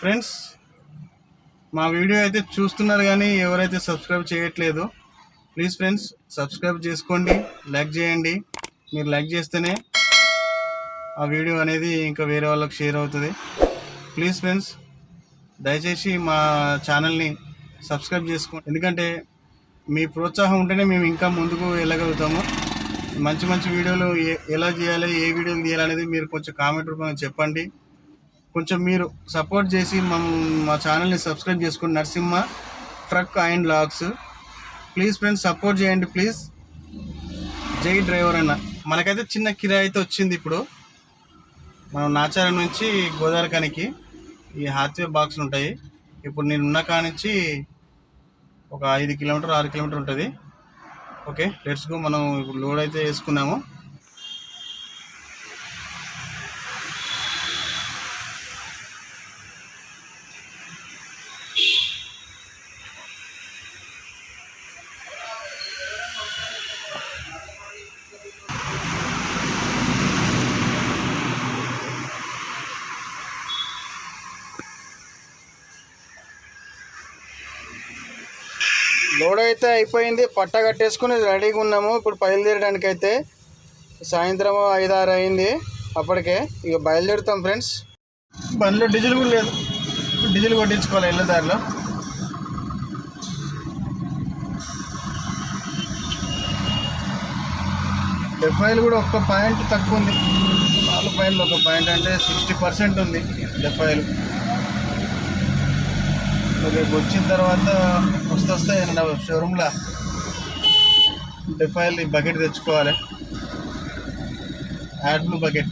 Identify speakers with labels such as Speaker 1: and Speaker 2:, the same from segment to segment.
Speaker 1: Friends, మా video అయితే చూస్తున్నారు కానీ ఎవరైతే సబ్స్క్రైబ్ చేయట్లేదు, ప్లీజ్ ఫ్రెండ్స్ సబ్స్క్రైబ్ చేసుకోండి, లైక్ చేయండి. మీరు లైక్ చేస్తేనే ఆ వీడియో అనేది ఇంకా వేరే వాళ్ళకి షేర్ అవుతుంది. ప్లీజ్ ఫ్రెండ్స్ దయచేసి మా ఛానల్ని సబ్స్క్రైబ్ చేసుకోండి. ఎందుకంటే మీ ప్రోత్సాహం ఉంటేనే మేము ఇంకా ముందుకు వెళ్ళగలుగుతాము. మంచి మంచి వీడియోలు ఎలా చేయాలి, ఏ వీడియోలు తీయాలనేది మీరు కొంచెం కామెంట్ రూపంలో చెప్పండి. కొంచెం మీరు సపోర్ట్ చేసి మా ఛానల్ని సబ్స్క్రైబ్ చేసుకోండి. Narasimha truck and logs. Please friends support చేయండి ప్లీజ్. జై డ్రైవర్ అన్న. మనకైతే చిన్న కిరాయి అయితే వచ్చింది. ఇప్పుడు మనం నాచారం నుంచి గోదావరికానికి ఈ హాత్వే బాక్సులు ఉంటాయి. ఇప్పుడు నేను ఉన్న కానించి ఒక 5 కిలోమీటర్ 6 కిలోమీటర్ ఉంటుంది. Okay, let's go. మనం ఇప్పుడు లోడ్ అయితే వేసుకున్నాము. లోడ్ అయితే అయిపోయింది, పట్ట కట్టేసుకుని రెడీగా ఉన్నాము. ఇప్పుడు బయలుదేరడానికి అయితే సాయంత్రం 5-6 అయింది. అప్పటికే ఇక బయలుదేరుతాం ఫ్రెండ్స్. బండిలో డీజిల్ కూడా లేదు, డీజిల్ కొట్టించుకోవాలి వెళ్ళే దారిలో. డెఫాయిల్ కూడా ఒక్క పాయింట్ తక్కువ ఉంది. 4 పాయింట్లు ఒక పాయింట్ అంటే 60% ఉంది డెఫాయిల్. రేపు వచ్చిన తర్వాత వస్తే షోరూమ్లో డెఫాయిల్ బకెట్ తెచ్చుకోవాలి, యాడ్బ్లూ బకెట్.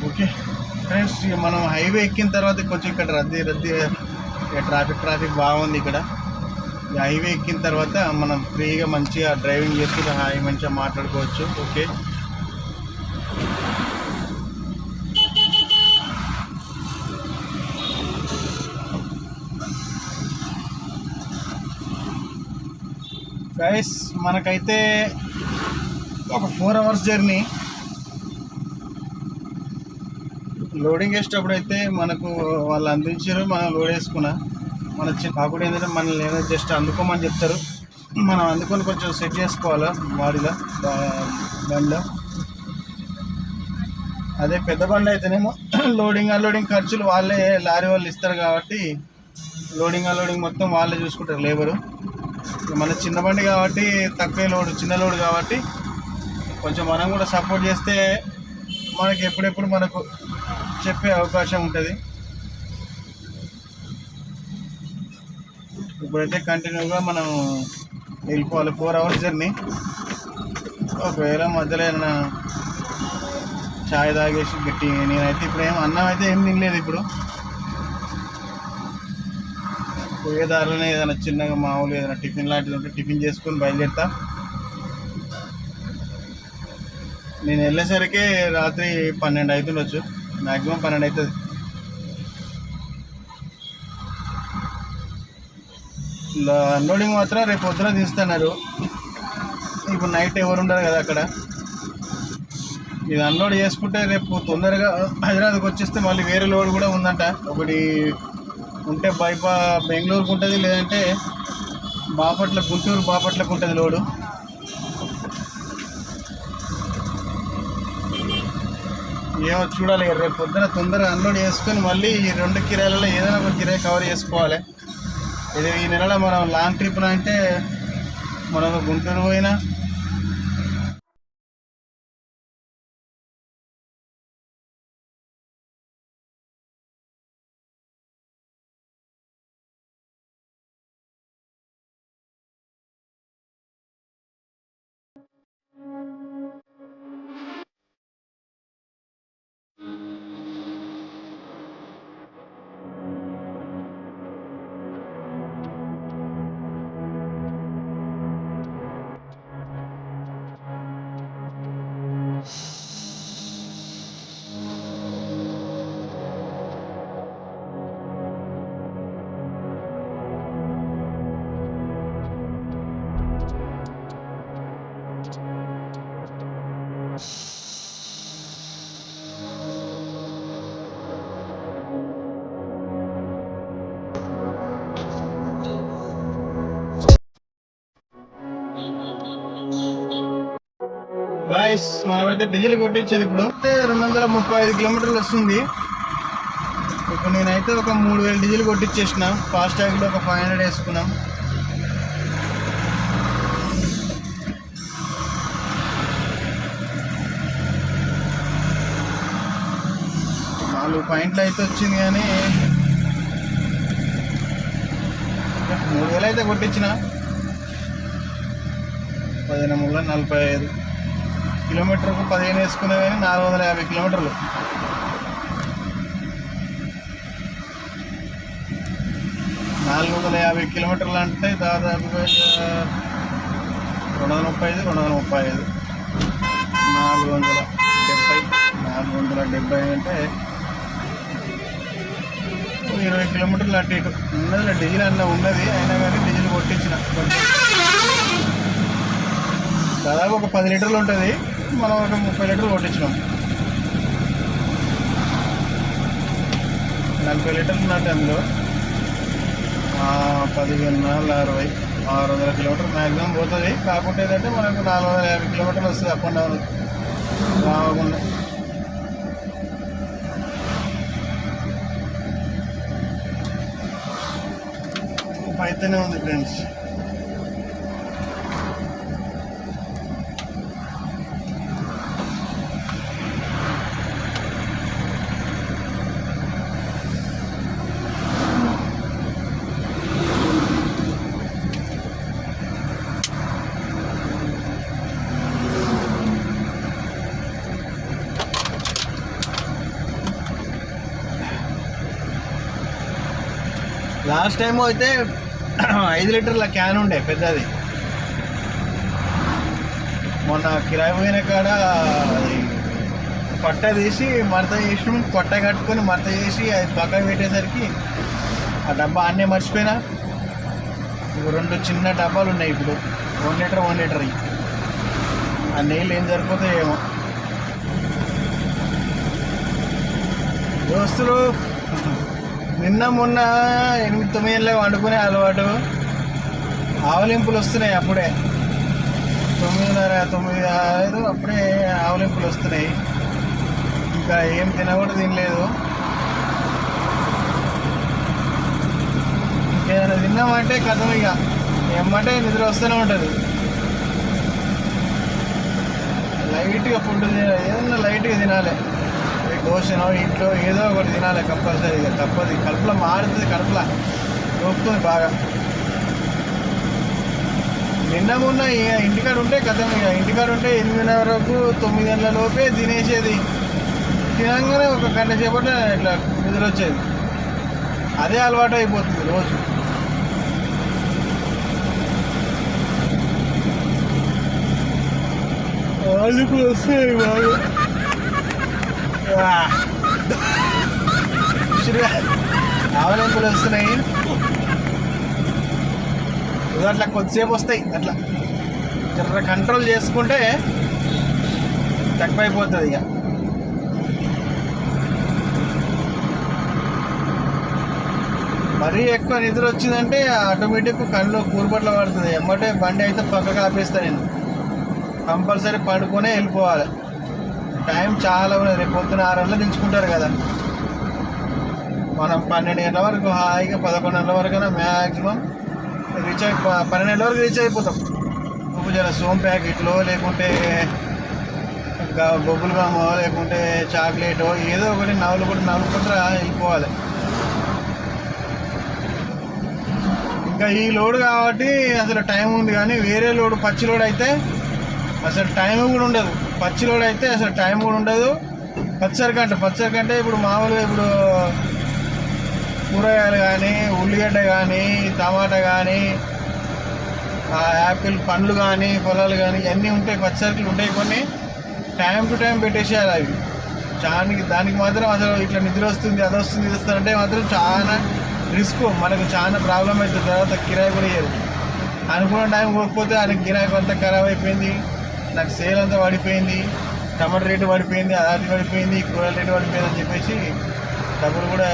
Speaker 1: ఓకే ఫ్రెండ్స్, మనం హైవే ఎక్కిన తర్వాత కొంచెం ఇక్కడ రద్దీ ట్రాఫిక్ బాగుంది ఇక్కడ. ఈ హైవే ఎక్కిన తర్వాత మనం ఫ్రీగా మంచిగా డ్రైవింగ్ చేస్తూ మంచిగా మాట్లాడుకోవచ్చు. ఓకే, గైస్ మనకైతే ఒక 4 అవర్స్ జర్నీ. లోడింగ్ వేసేటప్పుడు అయితే మనకు వాళ్ళు అందించారు, మనం లోడ్ వేసుకున్నా. మన కాకుండా ఏంటంటే మనల్ని ఏదో జస్ట్ అందుకోమని చెప్తారు, మనం అందుకొని కొంచెం సెట్ చేసుకోవాలా బాడీలో బండిలో. అదే పెద్ద బండి అయితేనేమో లోడింగ్ అన్లోడింగ్ ఖర్చులు వాళ్ళే, లారీ వాళ్ళు ఇస్తారు కాబట్టి లోడింగ్ అన్లోడింగ్ మొత్తం వాళ్ళే చూసుకుంటారు లేబరు. మన చిన్న బండి కాబట్టి తక్కువ లోడ్, చిన్న లోడ్ కాబట్టి కొంచెం మనం కూడా సపోర్ట్ చేస్తే మనకి ఎప్పుడెప్పుడు మనకు చెప్పే అవకాశం ఉంటుంది. ఇప్పుడైతే కంటిన్యూగా మనం వెళ్ళిపోవాలి. 4 అవర్స్ జర్నీ. ఒకవేళ మధ్యలో ఏమైనా ఛాయ్ తాగేసి గట్టి, నేనైతే ఇప్పుడు అన్నం అయితే ఏం తినలేదు. ఇప్పుడు పోయే దారిలోనే ఏదైనా చిన్నగా మామూలు ఏదైనా టిఫిన్ లాంటిది ఉంటే టిఫిన్ చేసుకొని బయలుదేరుతా. నేను వెళ్ళేసరికి రాత్రి 12 అవుతుండొచ్చు, మ్యాక్సిమం 12 అవుతుంది. అన్లోడింగ్ మాత్రం రేపు పొద్దున తీస్తున్నారు. ఇప్పుడు నైట్ ఎవరు ఉండరు కదా అక్కడ. ఇది అన్లోడ్ చేసుకుంటే రేపు తొందరగా హైదరాబాద్కి వచ్చేస్తే మళ్ళీ వేరే లోడ్ కూడా ఉందంట. ఒకటి ఉంటే బెంగళూరుకు ఉంటుంది, లేదంటే గుంటూరు బాపట్లకు ఉంటుంది లోడు. ఏమో చూడాలి. రేపు పొద్దున తొందరగా అన్లోడ్ చేసుకొని మళ్ళీ ఈ 2 కిరాయిలలో ఏదైనా ఒక కిరాయి కవర్ చేసుకోవాలి. ఇది ఈ నెలలో మనం లాంగ్ ట్రిప్ అంటే మనం గుంటూరు పోయినా, బాయ్స్ మనమైతే డీజిల్ కొట్టించేది ఇప్పుడు 235 కిలోమీటర్లు వస్తుంది. ఇప్పుడు నేనైతే ఒక 3000 డీజిల్ కొట్టించేసిన. ఫాస్ట్ ట్యాగ్లో ఒక 500 వేసుకున్నాం. పాయింట్లు అయితే వచ్చింది కానీ 3000 అయితే కొట్టించిన. 15 కిలోమీటర్కు 15 వేసుకున్నా కానీ 450 కిలోమీటర్లు. కిలోమీటర్లు అంటే దాదాపుగా 235 470 అంటే 20 కిలోమీటర్లు అటు ఇటు ఉన్నది. డీజిల్ అన్న ఉన్నది, అయినా కానీ డీజిల్ కొట్టించిన. దాదాపు ఒక 10 లీటర్లు ఉంటుంది, మనం ఒక 30 లీటర్లు కొట్టించినాం. 40 లీటర్లు ఉన్నట్టు అందులో 15 600 కిలోమీటర్లు మ్యాక్సిమం పోతుంది. కాకపోతే ఏంటంటే మనకు 450 కిలోమీటర్లు వస్తుంది అప్ అండ్ డౌన్ రాకుండా. అయితేనే ఉంది ఫ్రెండ్స్. లాస్ట్ టైం అయితే 5 లీటర్ల క్యాన్ ఉండే పెద్దది. మొన్న కిరాయి పోయిన కాడ పట్ట తీసి మడత చేసి పట్ట కట్టుకొని మడత చేసి అది పక్కన పెట్టేసరికి ఆ డబ్బా అన్నే మర్చిపోయినా. ఇప్పుడు 2 చిన్న డబ్బాలు ఉన్నాయి. ఇప్పుడు 1 లీటర్ ఆ నీళ్ళు ఏం సరిపోతాయేమో. దోస్తులు నిన్న మొన్న 8-9 ఏళ్ళకి వండుకునే అలవాటు. ఆవలింపులు వస్తున్నాయి అప్పుడే 9:30-9:05 అప్పుడే ఆవలింపులు వస్తున్నాయి. ఇంకా ఏం తినకూడదు, తినలేదు. ఇంకేమైనా తిన్నామంటే కథం ఇక ఏమంటే నిద్ర వస్తూనే ఉంటుంది. లైట్గా ఫుడ్ ఏదన్నా లైట్గా తినాలి. దోశనో ఇంట్లో ఏదో ఒకటి తినాలి కంపల్సరీగా, తప్పదు. కడుపులో మారుతుంది, కడుపులో నొప్పుతుంది బాగా. నిన్న మొన్న ఇంటికాడ ఉంటే కథం ఇక ఇంటికాడ ఉంటే 8:30 వరకు 9 గంటల లోపే తినేసేది. తినగానే ఒక గంట సేపట్లో ఇట్లా నిద్ర వచ్చేది. అదే అలవాటు అయిపోతుంది రోజు. వాళ్ళకు వస్తాయి బాగా ఆవలింపులు వస్తున్నాయి. అట్లా కొద్దిసేపు వస్తాయి. అట్లా జర కంట్రోల్ చేసుకుంటే తక్కువైపోతుంది. ఇక మరీ ఎక్కువ నిద్ర వచ్చిందంటే ఆటోమేటిక్ కళ్ళు కూరపట్ల పడుతుంది. ఎమ్మటే బండి అయితే పక్కకు ఆపేస్తాను నేను. కంపల్సరీ పడుకొనే వెళ్ళిపోవాలి. టైం చాలా ఉన్నది. రేపు పొద్దున 6 గంటలు దించుకుంటారు కదా. మనం 12 గంటల వరకు హాయిగా 11 గంటల వరకైనా మ్యాక్సిమం రీచ్ 12 గంటల వరకు రీచ్ అయిపోతాం. నువ్వు జర సోమ్ ప్యాకెట్లో లేకుంటే బొబ్బులు గమో లేకుంటే చాక్లెటో ఏదో ఒకటి నవ్వుకుంటా వెళ్ళిపోవాలి. ఇంకా ఈ లోడ్ కాబట్టి అసలు టైం ఉంది. కానీ వేరే లోడ్ పచ్చి లోడ్ అయితే అసలు టైం కూడా ఉండదు. పచ్చి లోడ్ అయితే అసలు టైం కూడా ఉండదు. పచ్చరికంటే ఇప్పుడు మామూలుగా ఇప్పుడు కూరగాయలు కానీ ఉల్లిగడ్డ కానీ టమాటా కానీ యాపిల్ పండ్లు కానీ పొలాలు కానీ ఇవన్నీ ఉంటాయి. పచ్చరికలు ఉంటాయి. కొన్ని టైం టు టైం పెట్టేసేయాలి. అవి దానికి మాత్రం అసలు ఇట్లా నిద్ర వస్తుంది, అది వస్తుంది, ఇది వస్తుంది అంటే మాత్రం చాలా రిస్క్. మనకు చాలా ప్రాబ్లం అవుతుంది. తర్వాత కిరాయి కూడా ఇయ్యరు. అనుకున్న టైం పోకపోతే ఆయనకి గిరాకీ అంతా ఖరాబ్ అయిపోయింది, నాకు సేల్ అంతా పడిపోయింది, టమాటా రేటు పడిపోయింది, అది పడిపోయింది, కూరల రేటు పడిపోయింది అని చెప్పేసి డబ్బులు కూడా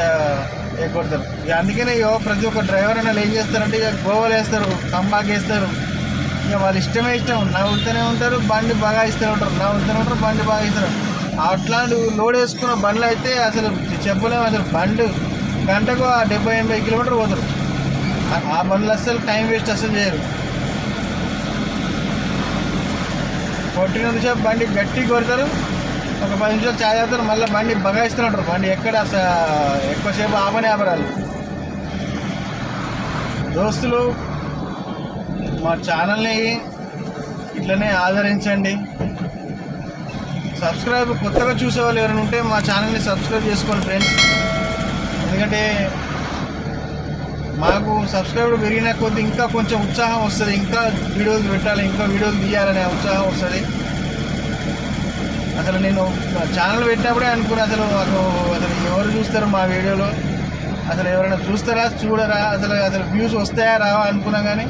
Speaker 1: ఎగ్గొడతారు. ఇక అందుకనే ప్రతి ఒక్క డ్రైవర్ అన్నలు ఏం చేస్తారంటే ఇక గోవాలు వేస్తారు, తంబాకు వేస్తారు, ఇంకా వాళ్ళ ఇష్టం నవ్వుతూనే ఉంటారు, బండి బాగా ఇస్తూనే ఉంటారు, నవ్వుతూనే ఉంటారు, బండి బాగా ఇస్తారు. అట్లాంటి లోడ్ వేసుకున్న బండ్లు అయితే అసలు చెప్పలేము. అసలు బండి గంటకు 70-80 కిలోమీటర్లు పోతారు. ఆ బండ్లు అసలు టైం వేస్ట్ అసలు చేయరు. కొట్టినంత సేపు బండి గట్టిగా కొడతారు, ఒక 10 నిమిషాలు ఛాయ్ తాగుతారు, మళ్ళీ బండి బగాయిస్తూనే ఉంటారు. బండి ఎక్కడ ఎక్కువసేపు ఆపరాలు. దోస్తులు, మా ఛానల్ని ఇట్లనే ఆదరించండి. కొత్తగా చూసేవాళ్ళు ఎవరైనా ఉంటే మా ఛానల్ని సబ్స్క్రైబ్ చేసుకోండి ఫ్రెండ్స్. ఎందుకంటే మాకు సబ్స్క్రైబర్ పెరిగిన కొద్దీ ఇంకా కొంచెం ఉత్సాహం వస్తుంది, ఇంకా వీడియోలు పెట్టాలి, ఇంకా వీడియోలు తీయాలనే ఉత్సాహం వస్తుంది. అసలు నేను ఛానల్ పెట్టినప్పుడే అనుకున్నా, అసలు ఎవరు చూస్తారు మా వీడియోలో, అసలు ఎవరైనా చూస్తారా చూడరా, అసలు వ్యూస్ వస్తాయా రావా అనుకున్నా. కానీ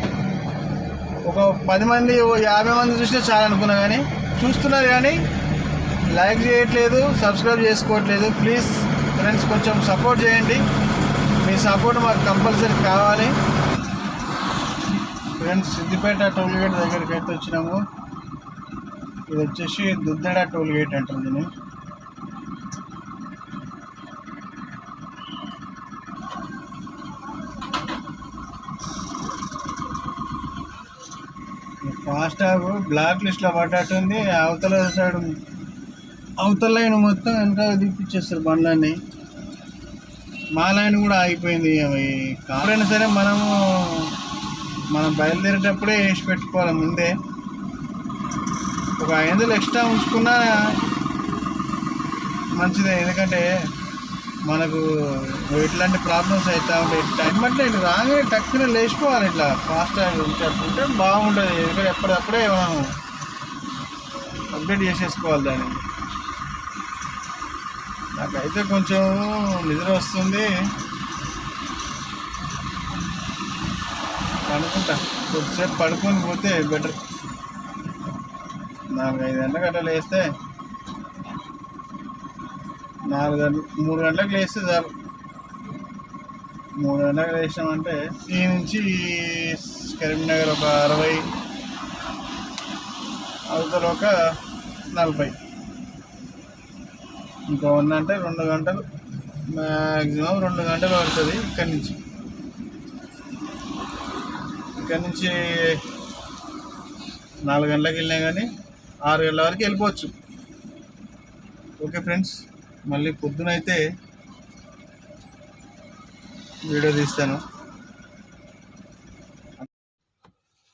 Speaker 1: ఒక 10 మంది 50 మంది చూసినా చాలా అనుకున్నా. కానీ చూస్తున్నారు కానీ లైక్ చేయట్లేదు, సబ్స్క్రైబ్ చేసుకోవట్లేదు. ప్లీజ్ ఫ్రెండ్స్, కొంచెం సపోర్ట్ చేయండి. మీ సపోర్ట్ మాకు కంపల్సరీ కావాలి. ఫ్రెండ్స్, సిద్దిపేట టోల్గేట్ దగ్గరికి అయితే వచ్చినాము. ఇది వచ్చేసి దుద్దెడ టోల్గేట్ అంటారు దీన్ని. ఫాస్టాగ్ బ్లాక్ లిస్ట్లో పడ్డట్టుంది. అవతల లైన్ మొత్తం వెనక దిప్పించేస్తారు బండ్లన్నీ. మా లైన్ కూడా ఆగిపోయింది. కావాలైనా సరే మనం బయలుదేరేటప్పుడే వేసి పెట్టుకోవాలి ముందే. ఒక 500 ఎక్స్ట్రా ఉంచుకున్నా మంచిదే. ఎందుకంటే మనకు ఇట్లాంటి ప్రాబ్లమ్స్ అవుతూ ఉంటాయి. టైం అంటే రాగానే టక్కున లేచిపోవాలి. ఇట్లా ఫాస్టాగ్ ఉంటే బాగుంటుంది. ఎందుకంటే ఎప్పటికప్పుడే మనం అప్డేట్ చేసేసుకోవాలి దాన్ని. నాకైతే కొంచెం నిద్ర వస్తుంది, అనుకుంటా కొద్దిసేపు పడుకొని పోతే బెటర్. 4-5 గంటలకు అట్లా లేస్తే, 3 గంటలకు లేస్తే చాలు. 3 గంటలకు లేచినామంటే ఈ నుంచి కరీంనగర్ ఒక 60, అవతల ఒక 40, ఇంకా ఉందంటే 2 గంటలు, మ్యాక్సిమం 2 గంటలు పడుతుంది. ఇక్కడి నుంచి 4 గంటలకు వెళ్ళినా కానీ 6 గంటల వరకు వెళ్ళిపోవచ్చు. ఓకే ఫ్రెండ్స్, మళ్ళీ పొద్దునైతే వీడియో తీస్తాను.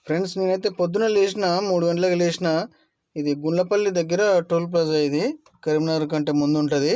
Speaker 1: ఫ్రెండ్స్, నేనైతే పొద్దున లేచిన 3 గంటలకు లేచిన. ఇది గుండ్లపల్లి దగ్గర టోల్ ప్లాజా. ఇది కరీంనగర్ కంటే ముందు ఉంటుంది.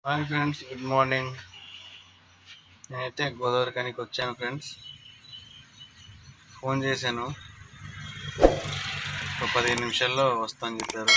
Speaker 1: Hi friends, good morning. నేనైతే గోదావరి కానికి వచ్చాను ఫ్రెండ్స్. ఫోన్ చేశాను, ఒక 15 నిమిషాల్లో వస్తాను చెప్పారు.